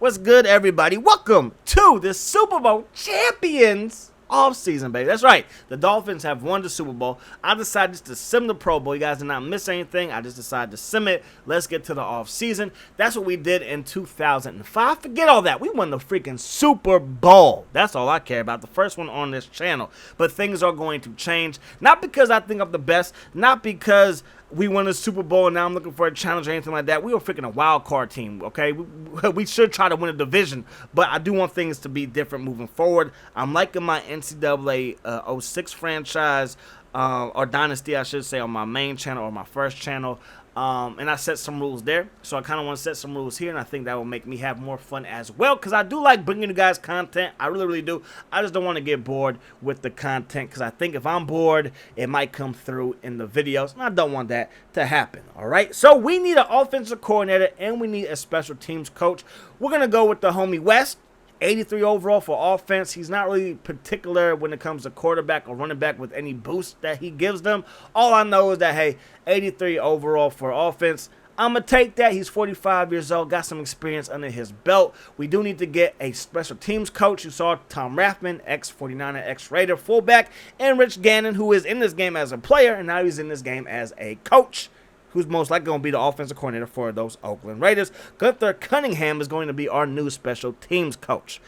What's good, everybody? Welcome to the Super Bowl champions offseason, baby. That's right. The Dolphins have won the Super Bowl. I decided just to sim the Pro Bowl. You guys did not miss anything. I just decided to sim it. Let's get to the offseason. That's what we did in 2005. Forget all that. We won the freaking Super Bowl. That's all I care about. The first one on this channel. But things are going to change. Not because I think I'm the best. Not because we won the Super Bowl and now I'm looking for a challenge or anything like that. We were freaking a wild card team, okay? We should try to win a division, but I do want things to be different moving forward. I'm liking my NCAA 06 franchise, or dynasty, I should say, on my main channel or my first channel. And I set some rules there, so I kind of want to set some rules here, and I think that will make me have more fun as well, because I do like bringing you guys content. I really, really do. I just don't want to get bored with the content, because I think if I'm bored, it might come through in the videos, and I don't want that to happen, all right? So we need an offensive coordinator, and we need a special teams coach. We're going to go with the homie West. 83 overall for offense. He's not really particular when it comes to quarterback or running back with any boost that he gives them. All I know is that, hey, 83 overall for offense. I'm going to take that. He's 45 years old, got some experience under his belt. We do need to get a special teams coach. You saw Tom Rathman, ex-49er, ex-Raider fullback, and Rich Gannon, who is in this game as a player, and now he's in this game as a coach, who's most likely going to be the offensive coordinator for those Oakland Raiders. Gunther Cunningham is going to be our new special teams coach.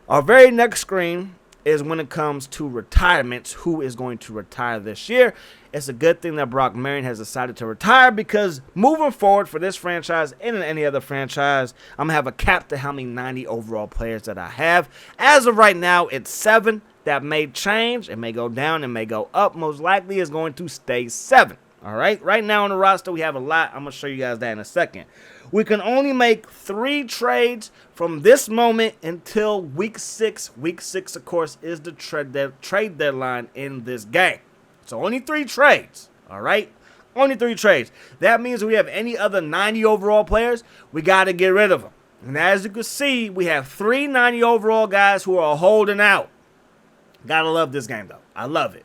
Our very next screen is when it comes to retirements, who is going to retire this year. It's a good thing that Brock Marion has decided to retire, because moving forward for this franchise and in any other franchise, I'm going to have a cap to how many 90 overall players that I have. As of right now, it's 7. That may change. It may go down. It may go up. Most likely it's going to stay 7. All right, right now on the roster, we have a lot. I'm going to show you guys that in a second. We can only make 3 trades from this moment until week 6. Week 6, of course, is the trade deadline in this game. So only 3 trades, all right? Only 3 trades. That means if we have any other 90 overall players, we got to get rid of them. And as you can see, we have 3 90 overall guys who are holding out. Got to love this game, though. I love it.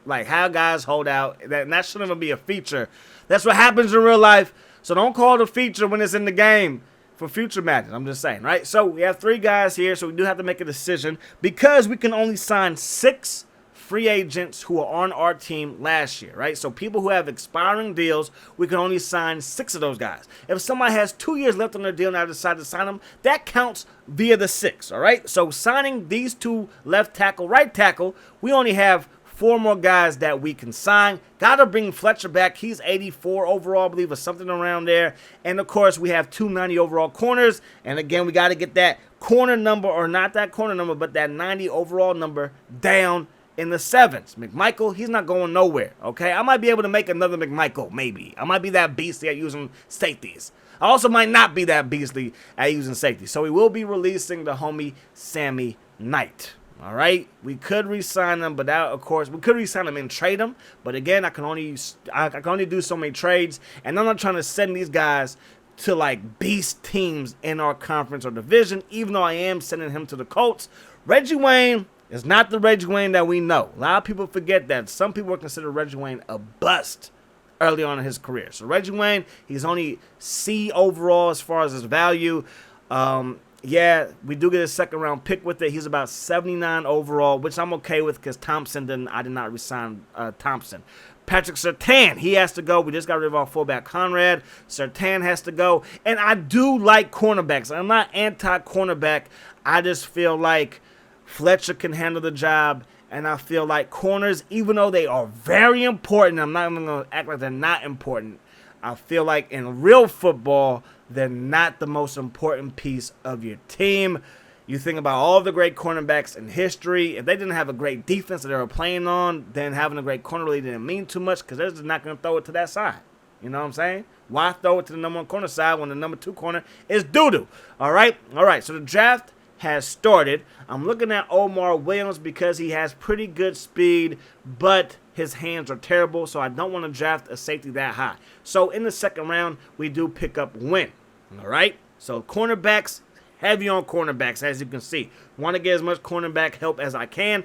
Like how guys hold out, that shouldn't even be a feature. That's what happens in real life. So don't call it a feature when it's in the game for future matches. I'm just saying, right? So we have 3 guys here, so we do have to make a decision, because we can only sign 6 free agents who are on our team last year, right? So people who have expiring deals, we can only sign 6 of those guys. If somebody has 2 years left on their deal and I decide to sign them, that counts via the 6, all right? So signing these 2 left tackle, right tackle, we only have 4 more guys that we can sign. Got to bring Fletcher back. He's 84 overall, I believe, or something around there. And, of course, we have 2 90 overall corners. And, again, we got to get that corner number, or not that corner number, but that 90 overall number down in the 7s. McMichael, he's not going nowhere, okay? I might be able to make another McMichael, maybe. I might be that beastly at using safeties. I also might not be that beastly at using safeties. So we will be releasing the homie Sammy Knight. All right, we could re-sign them, but that, of course, we could re-sign them and trade them. But again, I can only do so many trades, and I'm not trying to send these guys to like beast teams in our conference or division. Even though I am sending him to the Colts, Reggie Wayne is not the Reggie Wayne that we know. A lot of people forget that. Some people consider Reggie Wayne a bust early on in his career. So Reggie Wayne, he's only C overall as far as his value. Yeah, we do get a 2nd round pick with it. He's about 79 overall, which I'm okay with, because I did not resign Thompson. Patrick Surtain, he has to go. We just got rid of our fullback Conrad. Surtain has to go. And I do like cornerbacks. I'm not anti-cornerback. I just feel like Fletcher can handle the job. And I feel like corners, even though they are very important, I'm not even going to act like they're not important. I feel like in real football, they're not the most important piece of your team. You think about all the great cornerbacks in history. If they didn't have a great defense that they were playing on, then having a great corner really didn't mean too much, because they're just not going to throw it to that side. You know what I'm saying? Why throw it to the number 1 corner side when the number 2 corner is doo-doo? All right? All right, so the draft has started. I'm looking at Omar Williams because he has pretty good speed, but his hands are terrible, so I don't want to draft a safety that high. So in the 2nd round, we do pick up Wynn. All right? So cornerbacks, heavy on cornerbacks, as you can see. Want to get as much cornerback help as I can.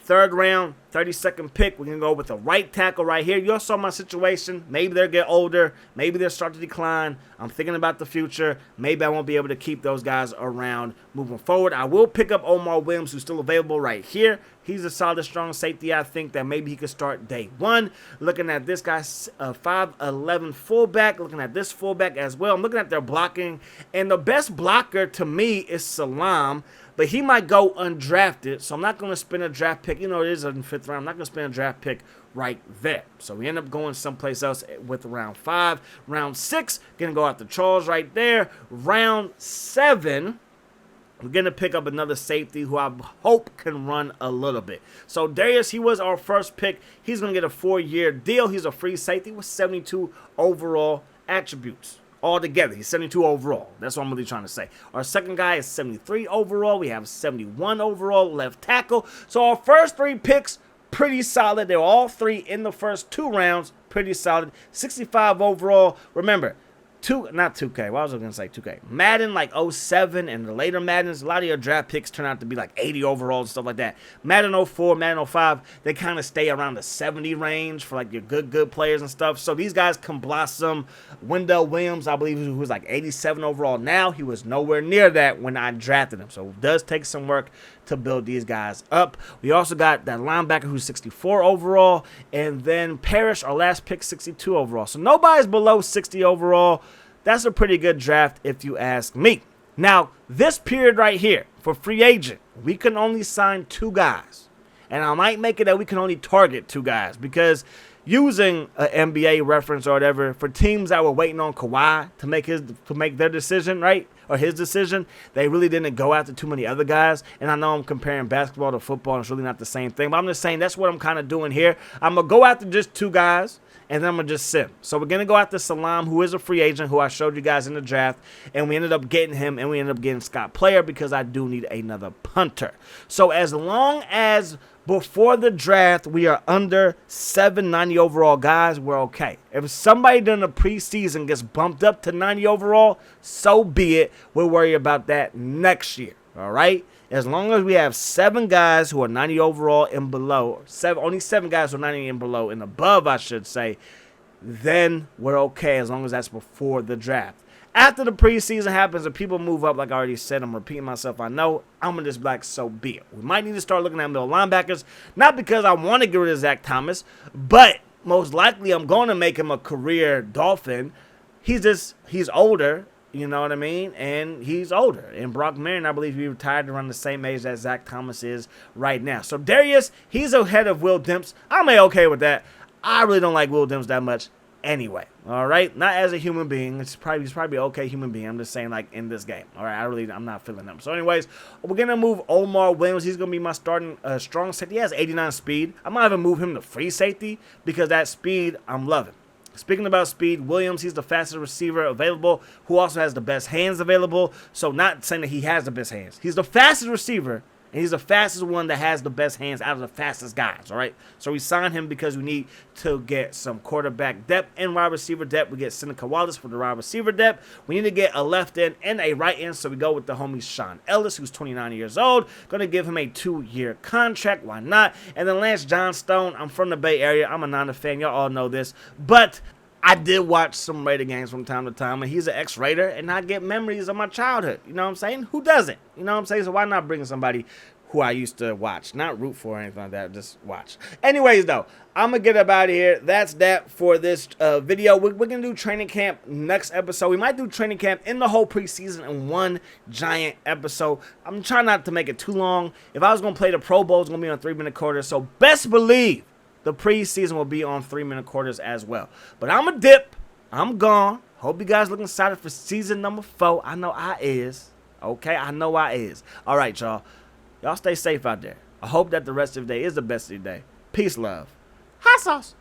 3rd round, 32nd pick, we're going to go with a right tackle right here. You all saw my situation. Maybe they'll get older. Maybe they'll start to decline. I'm thinking about the future. Maybe I won't be able to keep those guys around moving forward. I will pick up Omar Williams, who's still available right here. He's a solid, strong safety. I think that maybe he could start day 1. Looking at this guy, 5'11" fullback. Looking at this fullback as well. I'm looking at their blocking. And the best blocker to me is Salam. But he might go undrafted, so I'm not going to spend a draft pick. You know, it is in the 5th round. I'm not going to spend a draft pick right there. So we end up going someplace else with round 5. Round 6, going to go out to Charles right there. Round 7, we're going to pick up another safety who I hope can run a little bit. So Darius, he was our first pick. He's going to get a 4-year deal. He's a free safety with 72 overall attributes. Altogether, he's 72 overall. That's what I'm really trying to say. Our second guy is 73 overall. We have 71 overall left tackle. So our first 3 picks, pretty solid. They were all 3 in the first 2 rounds. Pretty solid. 65 overall. Remember, not 2K. Why was I going to say 2K? Madden, like 07 and the later Maddens, a lot of your draft picks turn out to be like 80 overall and stuff like that. Madden 04, Madden 05, they kind of stay around the 70 range for like your good players and stuff. So these guys can blossom. Wendell Williams, I believe, who was like 87 overall now. He was nowhere near that when I drafted him. So it does take some work to build these guys up. We also got that linebacker who's 64 overall. And then Parrish, our last pick, 62 overall. So nobody's below 60 overall. That's a pretty good draft if you ask me. Now, this period right here for free agent, we can only sign 2 guys. And I might make it that we can only target 2 guys because using an NBA reference or whatever, for teams that were waiting on Kawhi to make their decision, right, or his decision, they really didn't go after too many other guys. And I know I'm comparing basketball to football, and it's really not the same thing. But I'm just saying that's what I'm kind of doing here. I'm going to go after just 2 guys, and then I'm going to just sim. So we're going to go after Salam, who is a free agent, who I showed you guys in the draft. And we ended up getting him, and we ended up getting Scott Player because I do need another punter. So as long as before the draft we are under 790 overall guys, we're okay. If somebody during the preseason gets bumped up to 90 overall, so be it. We'll worry about that next year, all right? As long as we have 7 guys who are 90 overall and below, only 7 guys who are 90 and below and above, I should say, then we're okay as long as that's before the draft. After the preseason happens and people move up, like I already said, I'm repeating myself, I know, I'm going to just be like, so be it. We might need to start looking at middle linebackers, not because I want to get rid of Zach Thomas, but most likely I'm going to make him a career Dolphin. He's older, you know what I mean, and he's older. And Brock Marion, I believe he retired around the same age that Zach Thomas is right now. So Darius, he's ahead of Will Demps. I'm okay with that. I really don't like Will Demps that much. Anyway, all right, not as a human being. He's probably an okay human being. I'm just saying, like, in this game. All right, I'm not feeling him. So, anyways, we're gonna move Omar Williams. He's gonna be my starting strong safety. He has 89 speed. I might even move him to free safety because that speed I'm loving. Speaking about speed, Williams, he's the fastest receiver available, who also has the best hands available. So, not saying that he has the best hands. He's the fastest receiver. And he's the fastest one that has the best hands out of the fastest guys, all right? So we signed him because we need to get some quarterback depth and wide receiver depth. We get Seneca Wallace for the wide receiver depth. We need to get a left end and a right end, so we go with the homie Sean Ellis, who's 29 years old. Going to give him a 2-year contract. Why not? And then Lance Johnstone, I'm from the Bay Area. I'm a Niner fan. Y'all all know this. But I did watch some Raider games from time to time, and he's an ex-Raider, and I get memories of my childhood. You know what I'm saying? Who doesn't? You know what I'm saying? So why not bring somebody who I used to watch? Not root for or anything like that, just watch. Anyways, though, I'm going to get up out of here. That's that for this video. We're going to do training camp next episode. We might do training camp in the whole preseason in one giant episode. I'm trying not to make it too long. If I was going to play the Pro Bowl, it's going to be on 3-minute quarters, so best believe the preseason will be on 3-minute quarters as well. But I'm a dip. I'm gone. Hope you guys looking excited for season number 4. I know I is. Okay, I know I is. All right, y'all. Y'all stay safe out there. I hope that the rest of the day is the best of your day. Peace, love. Hot sauce.